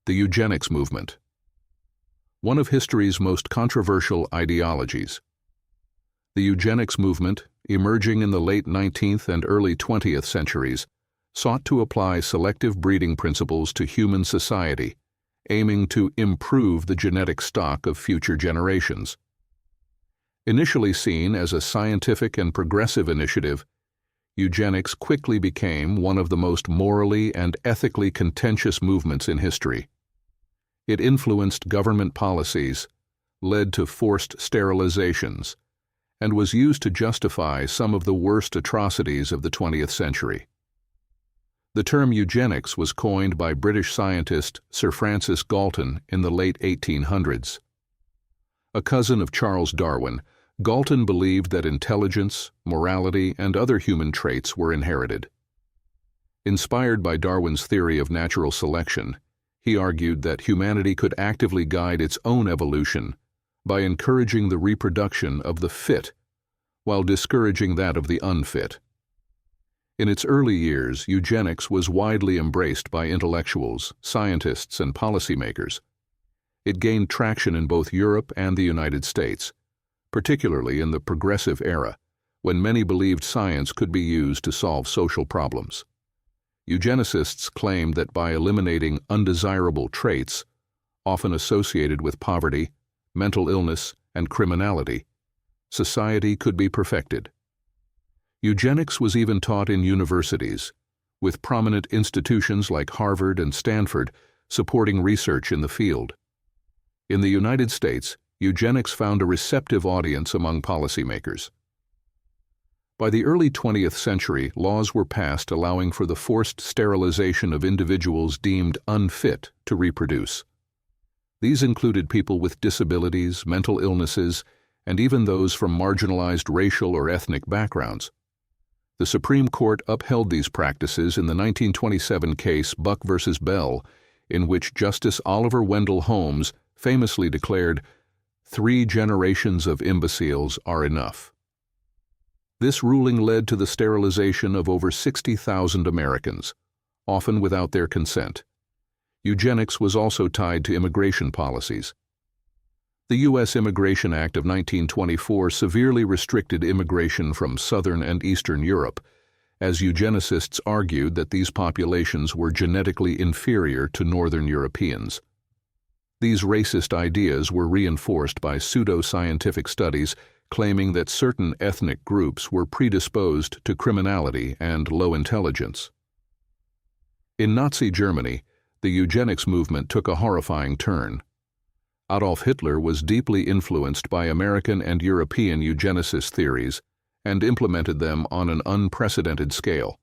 The Eugenics Movement. One of history's most controversial ideologies. The Eugenics Movement, emerging in the late 19th and early 20th centuries, sought to apply selective breeding principles to human society, aiming to improve the genetic stock of future generations. Initially seen as a scientific and progressive initiative, eugenics quickly became one of the most morally and ethically contentious movements in history. It influenced government policies, led to forced sterilizations, and was used to justify some of the worst atrocities of the 20th century. The term eugenics was coined by British scientist Sir Francis Galton in the late 1800s. A cousin of Charles Darwin, Galton believed that intelligence, morality, and other human traits were inherited. Inspired by Darwin's theory of natural selection, he argued that humanity could actively guide its own evolution by encouraging the reproduction of the fit while discouraging that of the unfit. In its early years, eugenics was widely embraced by intellectuals, scientists, and policymakers. It gained traction in both Europe and the United States, particularly in the progressive era, when many believed science could be used to solve social problems. Eugenicists claimed that by eliminating undesirable traits, often associated with poverty, mental illness, and criminality, society could be perfected. Eugenics was even taught in universities, with prominent institutions like Harvard and Stanford supporting research in the field. In the United States, eugenics found a receptive audience among policymakers. By the early 20th century, laws were passed allowing for the forced sterilization of individuals deemed unfit to reproduce. These included people with disabilities, mental illnesses, and even those from marginalized racial or ethnic backgrounds. The Supreme Court upheld these practices in the 1927 case Buck v. Bell, in which Justice Oliver Wendell Holmes famously declared, "3 generations of imbeciles are enough." This ruling led to the sterilization of over 60,000 Americans, often without their consent. Eugenics was also tied to immigration policies. The U.S. Immigration Act of 1924 severely restricted immigration from Southern and Eastern Europe, as eugenicists argued that these populations were genetically inferior to Northern Europeans. These racist ideas were reinforced by pseudo-scientific studies claiming that certain ethnic groups were predisposed to criminality and low intelligence. In Nazi Germany, the eugenics movement took a horrifying turn. Adolf Hitler was deeply influenced by American and European eugenicist theories and implemented them on an unprecedented scale.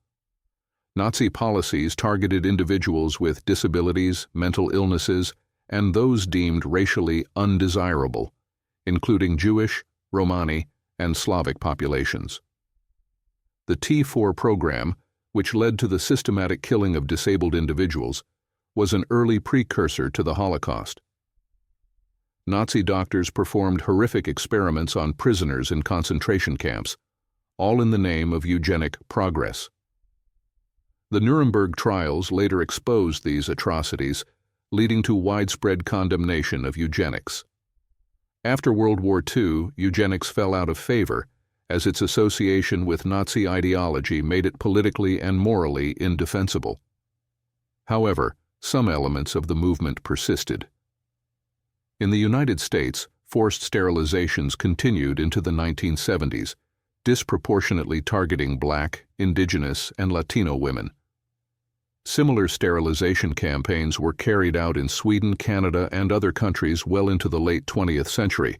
Nazi policies targeted individuals with disabilities, mental illnesses, and those deemed racially undesirable, including Jewish, Romani, and Slavic populations. The T4 program, which led to the systematic killing of disabled individuals, was an early precursor to the Holocaust. Nazi doctors performed horrific experiments on prisoners in concentration camps, all in the name of eugenic progress. The Nuremberg trials later exposed these atrocities, leading to widespread condemnation of eugenics. After World War II, eugenics fell out of favor, as its association with Nazi ideology made it politically and morally indefensible. However, some elements of the movement persisted. In the United States, forced sterilizations continued into the 1970s, disproportionately targeting Black, Indigenous, and Latino women. Similar sterilization campaigns were carried out in Sweden, Canada, and other countries well into the late 20th century.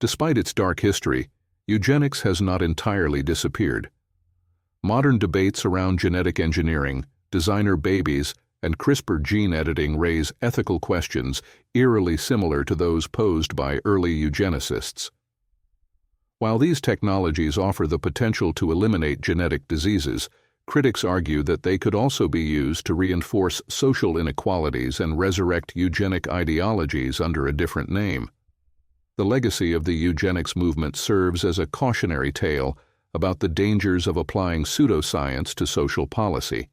Despite its dark history, eugenics has not entirely disappeared. Modern debates around genetic engineering, designer babies, and CRISPR gene editing raise ethical questions eerily similar to those posed by early eugenicists. While these technologies offer the potential to eliminate genetic diseases, critics argue that they could also be used to reinforce social inequalities and resurrect eugenic ideologies under a different name. The legacy of the eugenics movement serves as a cautionary tale about the dangers of applying pseudoscience to social policy.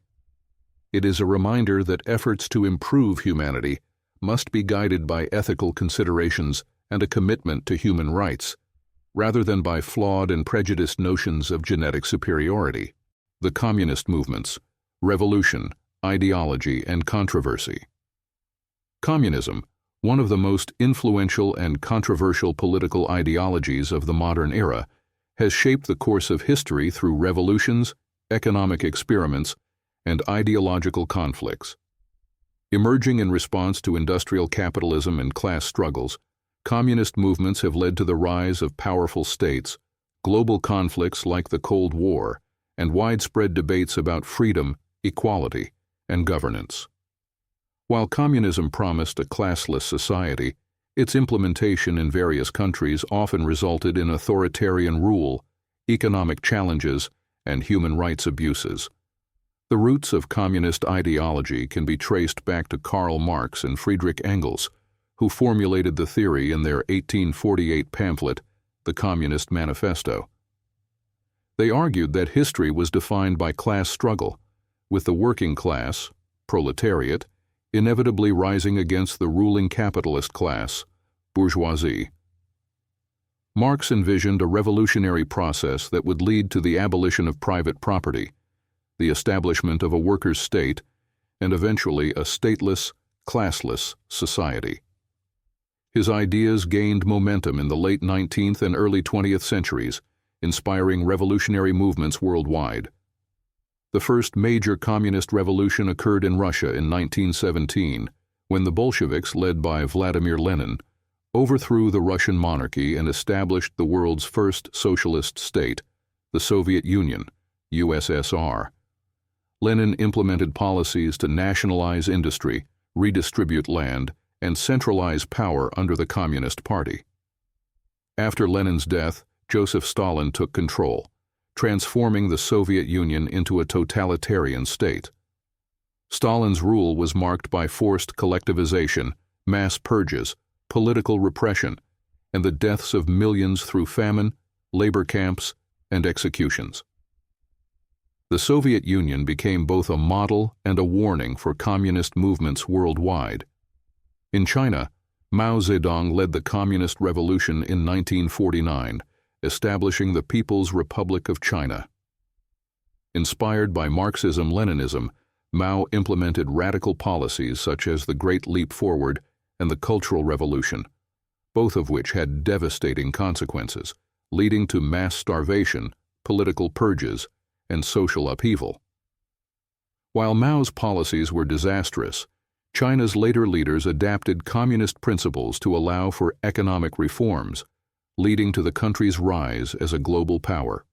it is a reminder that efforts to improve humanity must be guided by ethical considerations and a commitment to human rights, rather than by flawed and prejudiced notions of genetic superiority. The communist movements, revolution, ideology, and controversy. Communism, one of the most influential and controversial political ideologies of the modern era, has shaped the course of history through revolutions, economic experiments, and ideological conflicts. Emerging in response to industrial capitalism and class struggles, communist movements have led to the rise of powerful states, global conflicts like the Cold War, and widespread debates about freedom, equality, and governance. While communism promised a classless society, its implementation in various countries often resulted in authoritarian rule, economic challenges, and human rights abuses. The roots of communist ideology can be traced back to Karl Marx and Friedrich Engels, who formulated the theory in their 1848 pamphlet, The Communist Manifesto. They argued that history was defined by class struggle, with the working class, proletariat, inevitably rising against the ruling capitalist class, bourgeoisie. Marx envisioned a revolutionary process that would lead to the abolition of private property, the establishment of a workers' state, and eventually a stateless, classless society. His ideas gained momentum in the late 19th and early 20th centuries, inspiring revolutionary movements worldwide. The first major communist revolution occurred in Russia in 1917, when the Bolsheviks, led by Vladimir Lenin, overthrew the Russian monarchy and established the world's first socialist state, the Soviet Union, USSR. Lenin implemented policies to nationalize industry, redistribute land, and centralize power under the Communist Party. After Lenin's death, Joseph Stalin took control, transforming the Soviet Union into a totalitarian state. Stalin's rule was marked by forced collectivization, mass purges, political repression, and the deaths of millions through famine, labor camps, and executions. The Soviet Union became both a model and a warning for communist movements worldwide. In China, Mao Zedong led the Communist Revolution in 1949, establishing the People's Republic of China. Inspired by Marxism-Leninism, Mao implemented radical policies such as the Great Leap Forward and the Cultural Revolution, both of which had devastating consequences, leading to mass starvation, political purges, and social upheaval. While Mao's policies were disastrous, China's later leaders adapted communist principles to allow for economic reforms, leading to the country's rise as a global power.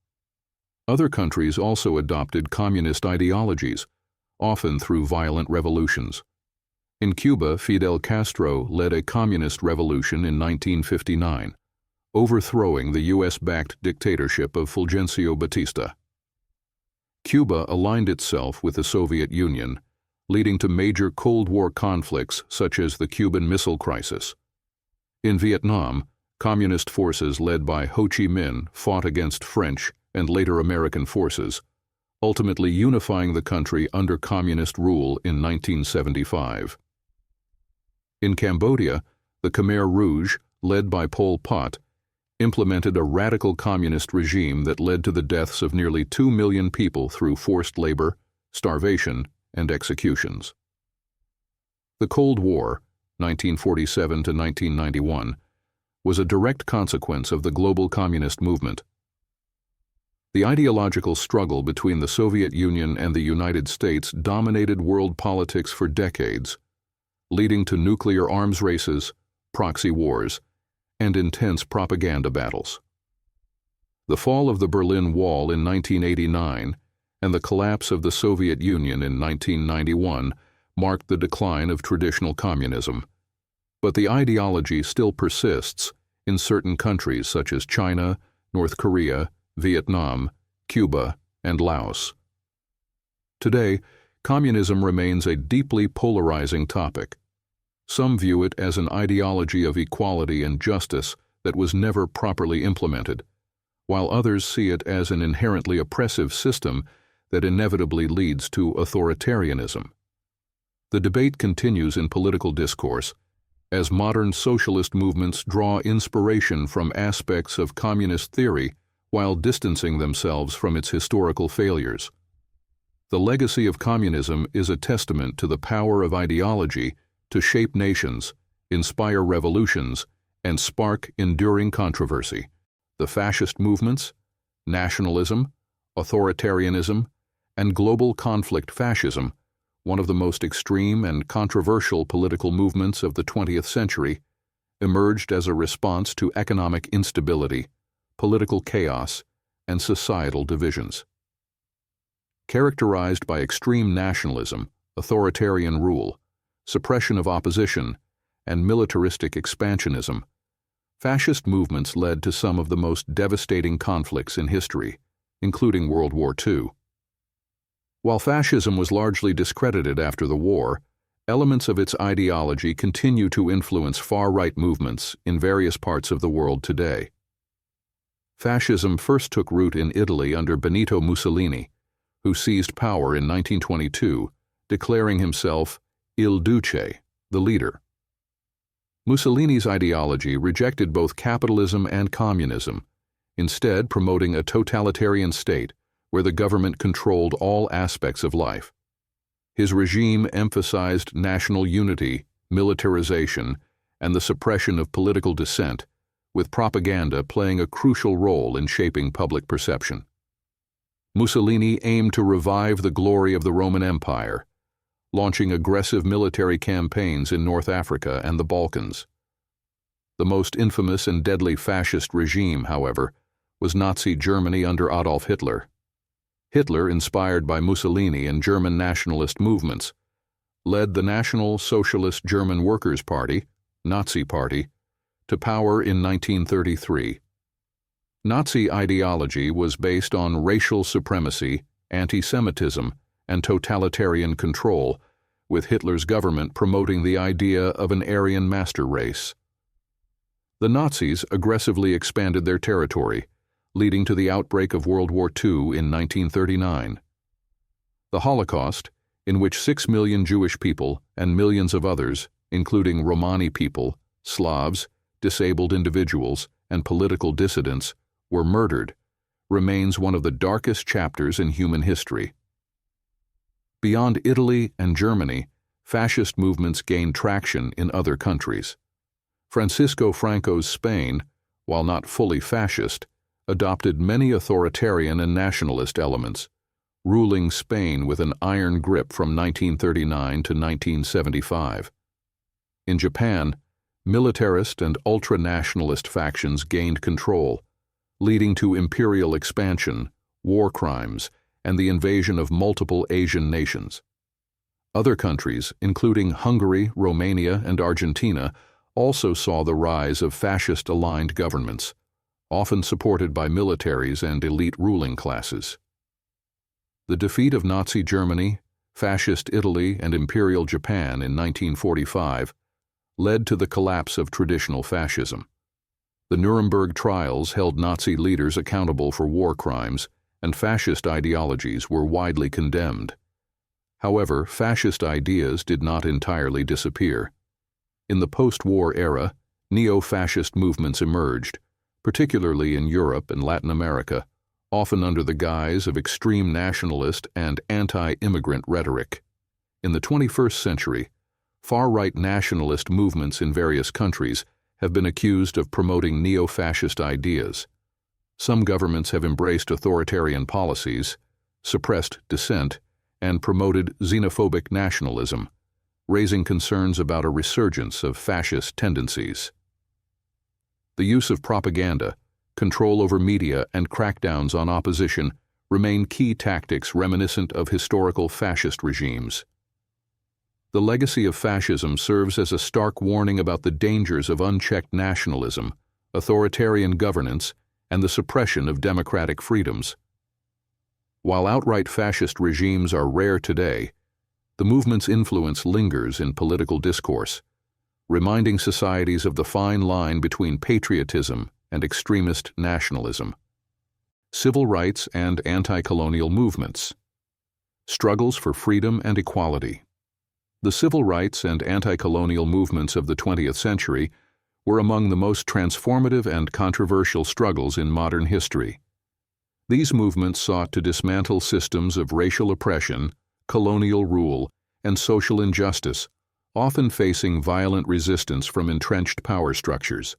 Other countries also adopted communist ideologies, often through violent revolutions. In Cuba, Fidel Castro led a communist revolution in 1959, overthrowing the U.S.-backed dictatorship of Fulgencio Batista. Cuba aligned itself with the Soviet Union, leading to major Cold War conflicts such as the Cuban Missile Crisis. In Vietnam, communist forces led by Ho Chi Minh fought against French and later American forces, ultimately unifying the country under communist rule in 1975. In Cambodia, the Khmer Rouge, led by Pol Pot, implemented a radical communist regime that led to the deaths of nearly 2 million people through forced labor, starvation, and executions. The Cold War, 1947 to 1991, was a direct consequence of the global communist movement. The ideological struggle between the Soviet Union and the United States dominated world politics for decades, leading to nuclear arms races, proxy wars, and intense propaganda battles. The fall of the Berlin Wall in 1989 and the collapse of the Soviet Union in 1991 marked the decline of traditional communism, but the ideology still persists in certain countries such as China, North Korea, Vietnam, Cuba, and Laos. Today, communism remains a deeply polarizing topic. Some view it as an ideology of equality and justice that was never properly implemented, while others see it as an inherently oppressive system that inevitably leads to authoritarianism. The debate continues in political discourse as modern socialist movements draw inspiration from aspects of communist theory while distancing themselves from its historical failures. The legacy of communism is a testament to the power of ideology to shape nations, inspire revolutions, and spark enduring controversy. The fascist movements, nationalism, authoritarianism, and global conflict fascism, one of the most extreme and controversial political movements of the 20th century, emerged as a response to economic instability, political chaos, and societal divisions. Characterized by extreme nationalism, authoritarian rule, suppression of opposition, and militaristic expansionism, fascist movements led to some of the most devastating conflicts in history, including World War II. While fascism was largely discredited after the war, elements of its ideology continue to influence far-right movements in various parts of the world today. Fascism first took root in Italy under Benito Mussolini, who seized power in 1922, declaring himself Il Duce, the leader. Mussolini's ideology rejected both capitalism and communism, instead promoting a totalitarian state where the government controlled all aspects of life. His regime emphasized national unity, militarization, and the suppression of political dissent, with propaganda playing a crucial role in shaping public perception. Mussolini aimed to revive the glory of the Roman Empire, launching aggressive military campaigns in North Africa and the Balkans. The most infamous and deadly fascist regime, however, was Nazi Germany under Adolf Hitler. Hitler, inspired by Mussolini and German nationalist movements, led the National Socialist German Workers' Party, Nazi Party, to power in 1933. Nazi ideology was based on racial supremacy, anti-Semitism, and totalitarian control, with Hitler's government promoting the idea of an Aryan master race. The Nazis aggressively expanded their territory, leading to the outbreak of World War II in 1939. The Holocaust, in which 6 million Jewish people and millions of others, including Romani people, Slavs, disabled individuals, and political dissidents, were murdered, remains one of the darkest chapters in human history. Beyond Italy and Germany, fascist movements gained traction in other countries. Francisco Franco's Spain, while not fully fascist, adopted many authoritarian and nationalist elements, ruling Spain with an iron grip from 1939 to 1975. In Japan, militarist and ultra-nationalist factions gained control, leading to imperial expansion, war crimes, and the invasion of multiple Asian nations. Other countries, including Hungary, Romania, and Argentina, also saw the rise of fascist-aligned governments, often supported by militaries and elite ruling classes. The defeat of Nazi Germany, Fascist Italy, and Imperial Japan in 1945 led to the collapse of traditional fascism. The Nuremberg trials held Nazi leaders accountable for war crimes, and fascist ideologies were widely condemned. However, fascist ideas did not entirely disappear. In the post-war era, neo-fascist movements emerged, particularly in Europe and Latin America, often under the guise of extreme nationalist and anti-immigrant rhetoric. In the 21st century, far-right nationalist movements in various countries have been accused of promoting neo-fascist ideas. Some governments have embraced authoritarian policies, suppressed dissent, and promoted xenophobic nationalism, raising concerns about a resurgence of fascist tendencies. The use of propaganda, control over media, and crackdowns on opposition remain key tactics reminiscent of historical fascist regimes. The legacy of fascism serves as a stark warning about the dangers of unchecked nationalism, authoritarian governance, and the suppression of democratic freedoms. While outright fascist regimes are rare today, the movement's influence lingers in political discourse, reminding societies of the fine line between patriotism and extremist nationalism. Civil rights and anti-colonial movements. Struggles for Freedom and Equality. The civil rights and anti-colonial movements of the 20th century were among the most transformative and controversial struggles in modern history. These movements sought to dismantle systems of racial oppression, colonial rule, and social injustice, often facing violent resistance from entrenched power structures.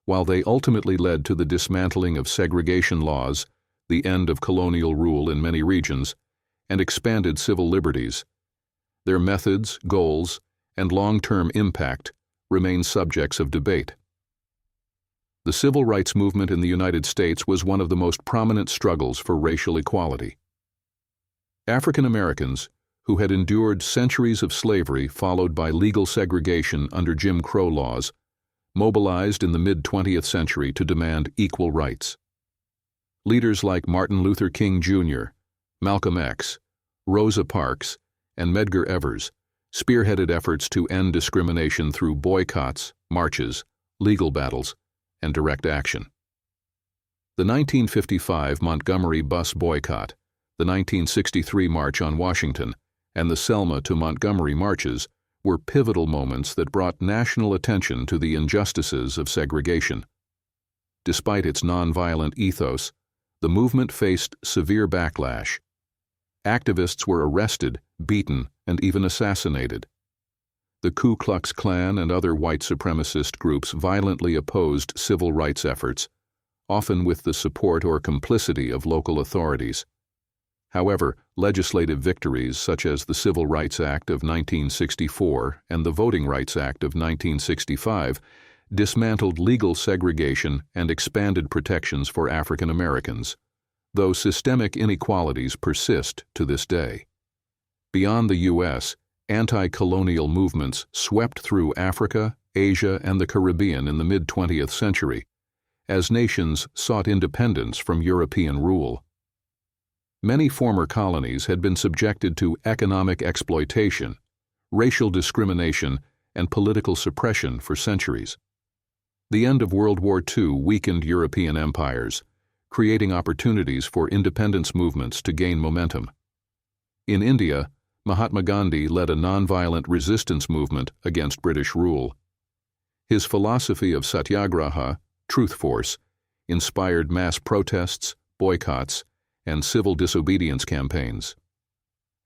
While they ultimately led to the dismantling of segregation laws, the end of colonial rule in many regions, and expanded civil liberties, their methods, goals, and long-term impact remain subjects of debate. The Civil Rights Movement in the United States was one of the most prominent struggles for racial equality. African Americans, who had endured centuries of slavery followed by legal segregation under Jim Crow laws, mobilized in the mid-20th century to demand equal rights. Leaders like Martin Luther King Jr., Malcolm X, Rosa Parks, and Medgar Evers spearheaded efforts to end discrimination through boycotts, marches, legal battles, and direct action. The 1955 Montgomery bus boycott, the 1963 March on Washington, and the Selma to Montgomery marches were pivotal moments that brought national attention to the injustices of segregation. Despite its nonviolent ethos, the movement faced severe backlash. Activists were arrested, beaten, and even assassinated. The Ku Klux Klan and other white supremacist groups violently opposed civil rights efforts, often with the support or complicity of local authorities. However, legislative victories such as the Civil Rights Act of 1964 and the Voting Rights Act of 1965 dismantled legal segregation and expanded protections for African Americans, though systemic inequalities persist to this day. Beyond the U.S., anti-colonial movements swept through Africa, Asia, and the Caribbean in the mid-20th century, as nations sought independence from European rule. Many former colonies had been subjected to economic exploitation, racial discrimination, and political suppression for centuries. The end of World War II weakened European empires, creating opportunities for independence movements to gain momentum. In India, Mahatma Gandhi led a nonviolent resistance movement against British rule. His philosophy of satyagraha, truth force, inspired mass protests, boycotts, and civil disobedience campaigns.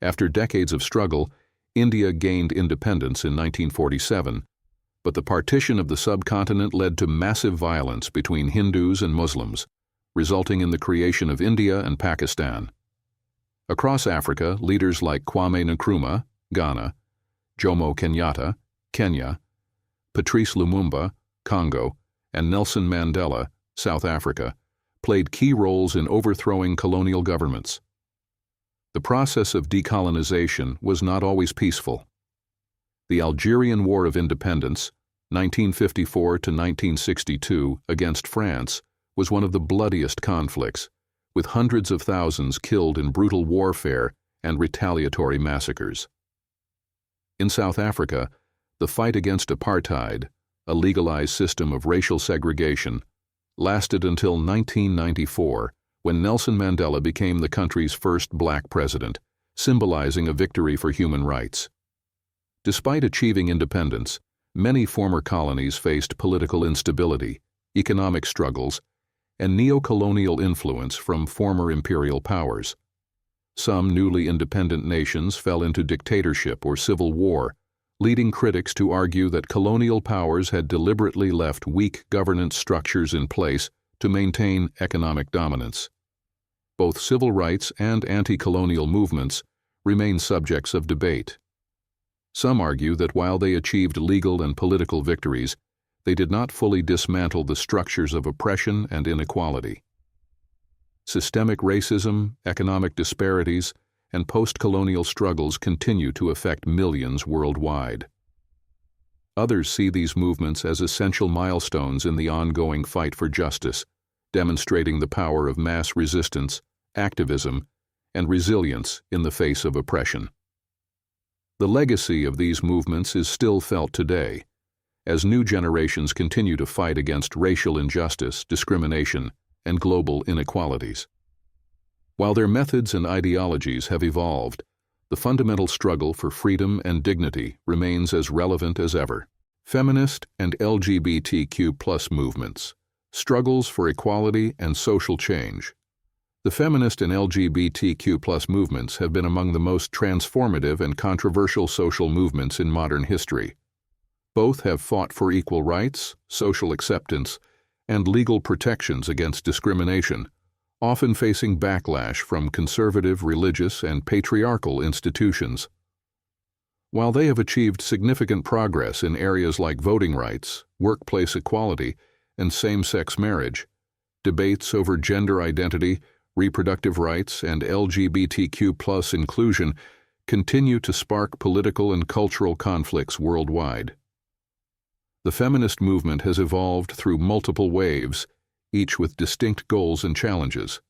After decades of struggle, India gained independence in 1947, but the partition of the subcontinent led to massive violence between Hindus and Muslims, resulting in the creation of India and Pakistan. Across Africa, leaders like Kwame Nkrumah, Ghana, Jomo Kenyatta, Kenya, Patrice Lumumba, Congo, and Nelson Mandela, South Africa, played key roles in overthrowing colonial governments. The process of decolonization was not always peaceful. The Algerian War of Independence, 1954 to 1962, against France, was one of the bloodiest conflicts, with hundreds of thousands killed in brutal warfare and retaliatory massacres. In South Africa, the fight against apartheid, a legalized system of racial segregation, lasted until 1994, when Nelson Mandela became the country's first black president, symbolizing a victory for human rights. Despite achieving independence, many former colonies faced political instability, economic struggles, and neo-colonial influence from former imperial powers. Some newly independent nations fell into dictatorship or civil war, leading critics to argue that colonial powers had deliberately left weak governance structures in place to maintain economic dominance. Both civil rights and anti-colonial movements remain subjects of debate. Some argue that while they achieved legal and political victories, they did not fully dismantle the structures of oppression and inequality. Systemic racism, economic disparities, and post-colonial struggles continue to affect millions worldwide. Others see these movements as essential milestones in the ongoing fight for justice, demonstrating the power of mass resistance, activism, and resilience in the face of oppression. The legacy of these movements is still felt today, as new generations continue to fight against racial injustice, discrimination, and global inequalities. While their methods and ideologies have evolved, the fundamental struggle for freedom and dignity remains as relevant as ever. Feminist and LGBTQ+ movements, struggles for equality and social change. The feminist and LGBTQ+ movements have been among the most transformative and controversial social movements in modern history. Both have fought for equal rights, social acceptance, and legal protections against discrimination, often facing backlash from conservative, religious, and patriarchal institutions. While they have achieved significant progress in areas like voting rights, workplace equality, and same-sex marriage, debates over gender identity, reproductive rights, and LGBTQ+ inclusion continue to spark political and cultural conflicts worldwide. The feminist movement has evolved through multiple waves, each with distinct goals and challenges.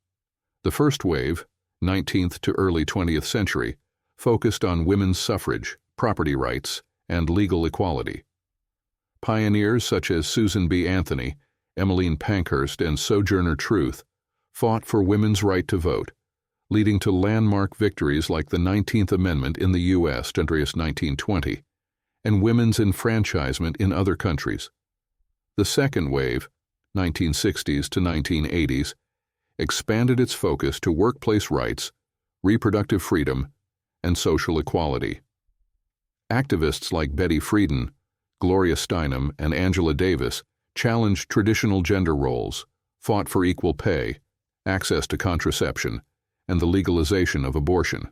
The first wave, 19th to early 20th century, focused on women's suffrage, property rights, and legal equality. Pioneers such as Susan B. Anthony, Emmeline Pankhurst, and Sojourner Truth fought for women's right to vote, leading to landmark victories like the 19th Amendment in the U.S. during 1920, and women's enfranchisement in other countries. The second wave, 1960s to 1980s, expanded its focus to workplace rights, reproductive freedom, and social equality. Activists like Betty Friedan, Gloria Steinem, and Angela Davis challenged traditional gender roles, fought for equal pay, access to contraception, and the legalization of abortion.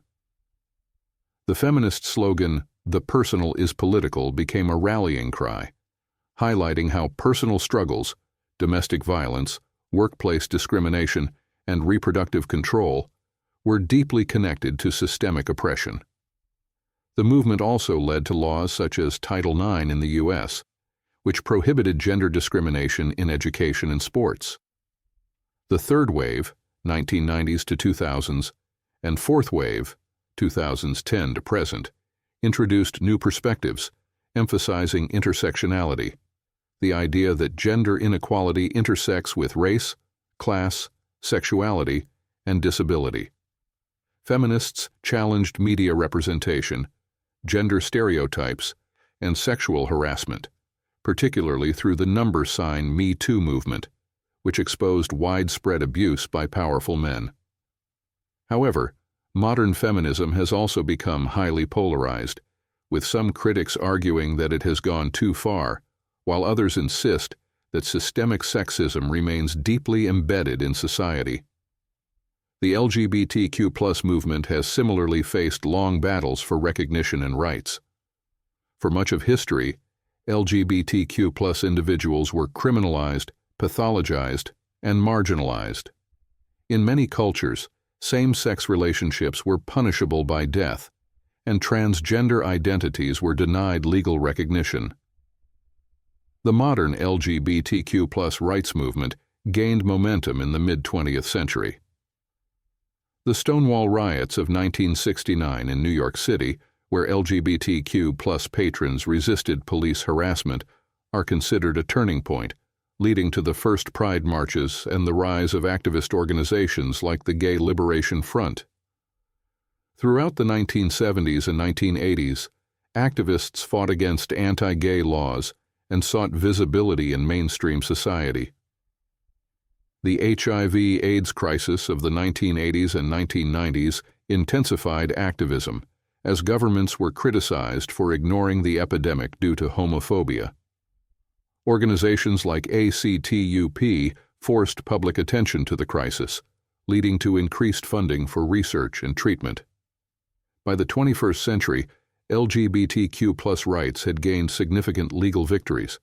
The feminist slogan, "The personal is political," became a rallying cry, highlighting how personal struggles, domestic violence, workplace discrimination, and reproductive control were deeply connected to systemic oppression. The movement also led to laws such as Title IX in the U.S., which prohibited gender discrimination in education and sports. The third wave, 1990s to 2000s, and fourth wave, 2010 to present, introduced new perspectives, emphasizing intersectionality, the idea that gender inequality intersects with race, class, sexuality, and disability. Feminists challenged media representation, gender stereotypes, and sexual harassment, particularly through the number sign Me Too movement, which exposed widespread abuse by powerful men. However, modern feminism has also become highly polarized, with some critics arguing that it has gone too far, while others insist that systemic sexism remains deeply embedded in society. The LGBTQ+ movement has similarly faced long battles for recognition and rights. For much of history, LGBTQ+ individuals were criminalized, pathologized, and marginalized. In many cultures, same-sex relationships were punishable by death, and transgender identities were denied legal recognition. The modern LGBTQ+ rights movement gained momentum in the mid-20th century. The Stonewall riots of 1969 in New York City, where LGBTQ+ patrons resisted police harassment, are considered a turning point, leading to the first pride marches and the rise of activist organizations like the Gay Liberation Front. Throughout the 1970s and 1980s, activists fought against anti-gay laws and sought visibility in mainstream society. The HIV/AIDS crisis of the 1980s and 1990s intensified activism, as governments were criticized for ignoring the epidemic due to homophobia. Organizations like ACTUP forced public attention to the crisis, leading to increased funding for research and treatment. By the 21st century, LGBTQ+ rights had gained significant legal victories.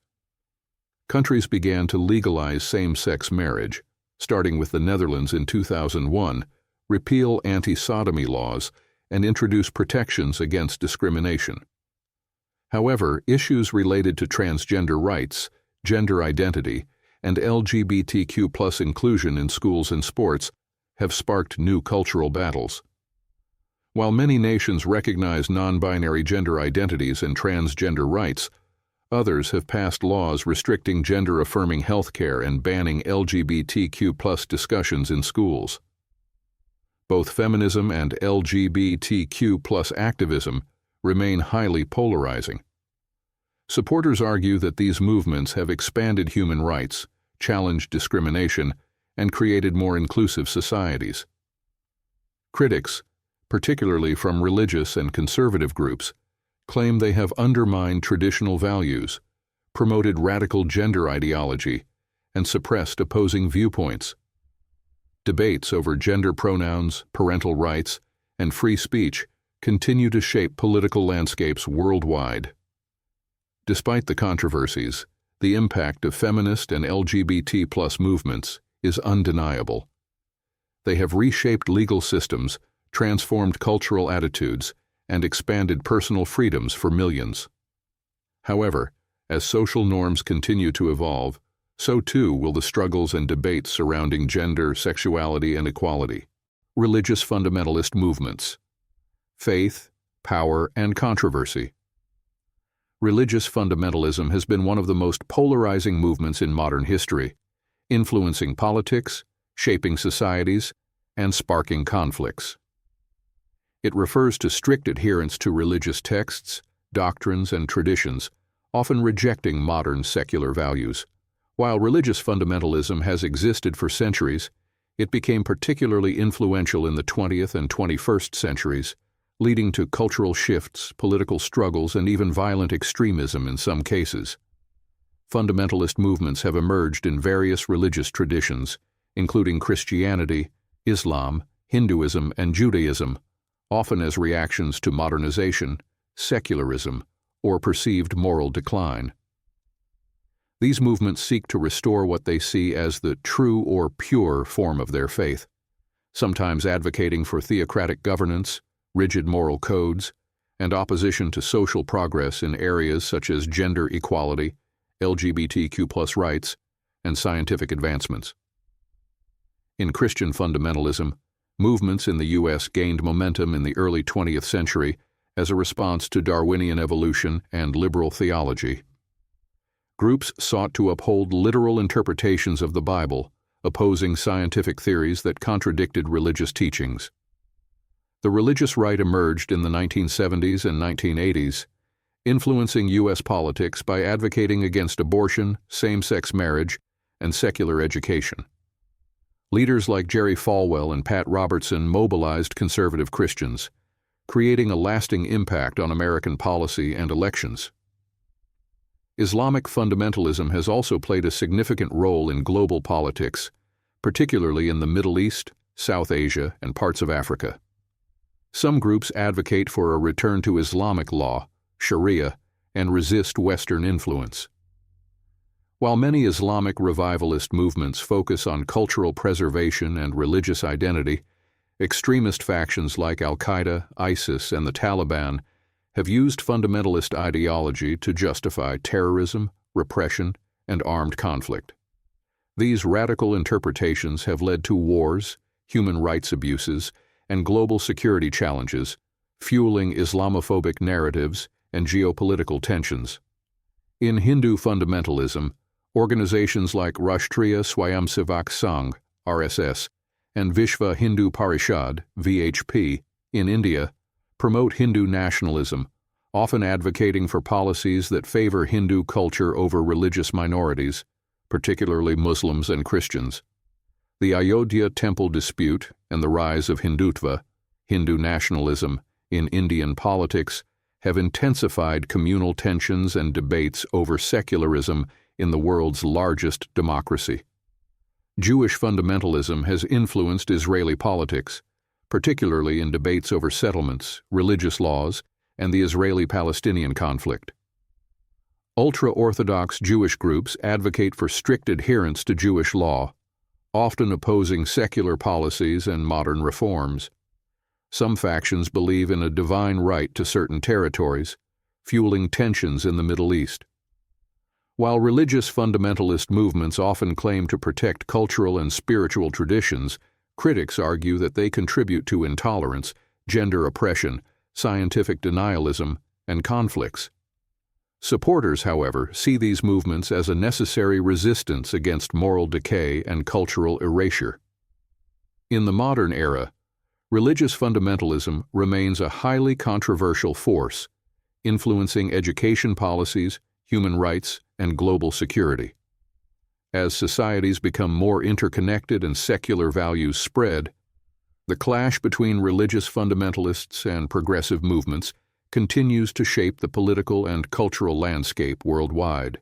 Countries began to legalize same-sex marriage, starting with the Netherlands in 2001, repeal anti-sodomy laws, and introduce protections against discrimination. However, issues related to transgender rights, gender identity, and LGBTQ+ inclusion in schools and sports have sparked new cultural battles. While many nations recognize non-binary gender identities and transgender rights, others have passed laws restricting gender-affirming health care and banning LGBTQ+ discussions in schools. Both feminism and LGBTQ+ activism remain highly polarizing. Supporters argue that these movements have expanded human rights, challenged discrimination, and created more inclusive societies. Critics, particularly from religious and conservative groups, claim they have undermined traditional values, promoted radical gender ideology, and suppressed opposing viewpoints. Debates over gender pronouns, parental rights, and free speech continue to shape political landscapes worldwide. Despite the controversies, the impact of feminist and LGBT+ movements is undeniable. They have reshaped legal systems, transformed cultural attitudes, and expanded personal freedoms for millions. However, as social norms continue to evolve, so too will the struggles and debates surrounding gender, sexuality, and equality. Religious fundamentalist movements. Faith, power, and controversy. Religious fundamentalism has been one of the most polarizing movements in modern history, influencing politics, shaping societies, and sparking conflicts. It refers to strict adherence to religious texts, doctrines, and traditions, often rejecting modern secular values. While religious fundamentalism has existed for centuries, it became particularly influential in the 20th and 21st centuries, leading to cultural shifts, political struggles, and even violent extremism in some cases. Fundamentalist movements have emerged in various religious traditions, including Christianity, Islam, Hinduism, and Judaism, often as reactions to modernization, secularism, or perceived moral decline. These movements seek to restore what they see as the true or pure form of their faith, sometimes advocating for theocratic governance, rigid moral codes, and opposition to social progress in areas such as gender equality, LGBTQ+ rights, and scientific advancements. In Christian fundamentalism, movements in the U.S. gained momentum in the early 20th century as a response to Darwinian evolution and liberal theology. Groups sought to uphold literal interpretations of the Bible, opposing scientific theories that contradicted religious teachings. The religious right emerged in the 1970s and 1980s, influencing U.S. politics by advocating against abortion, same-sex marriage, and secular education. Leaders like Jerry Falwell and Pat Robertson mobilized conservative Christians, creating a lasting impact on American policy and elections. Islamic fundamentalism has also played a significant role in global politics, particularly in the Middle East, South Asia, and parts of Africa. Some groups advocate for a return to Islamic law, Sharia, and resist Western influence. While many Islamic revivalist movements focus on cultural preservation and religious identity, extremist factions like Al-Qaeda, ISIS, and the Taliban have used fundamentalist ideology to justify terrorism, repression, and armed conflict. These radical interpretations have led to wars, human rights abuses, and global security challenges, fueling Islamophobic narratives and geopolitical tensions. In Hindu fundamentalism, organizations like Rashtriya Swayamsevak Sangh, RSS, and Vishva Hindu Parishad, VHP, in India, promote Hindu nationalism, often advocating for policies that favor Hindu culture over religious minorities, particularly Muslims and Christians. The Ayodhya temple dispute and the rise of Hindutva, Hindu nationalism, in Indian politics have intensified communal tensions and debates over secularism in the world's largest democracy. Jewish fundamentalism has influenced Israeli politics, particularly in debates over settlements, religious laws, and the Israeli-Palestinian conflict. Ultra-Orthodox Jewish groups advocate for strict adherence to Jewish law, often opposing secular policies and modern reforms. Some factions believe in a divine right to certain territories, fueling tensions in the Middle East. While religious fundamentalist movements often claim to protect cultural and spiritual traditions, critics argue that they contribute to intolerance, gender oppression, scientific denialism, and conflicts. Supporters, however, see these movements as a necessary resistance against moral decay and cultural erasure. In the modern era, Religious fundamentalism remains a highly controversial force, influencing education policies, human rights, and global security. As societies become more interconnected and secular values spread, the clash between religious fundamentalists and progressive movements continues to shape the political and cultural landscape worldwide.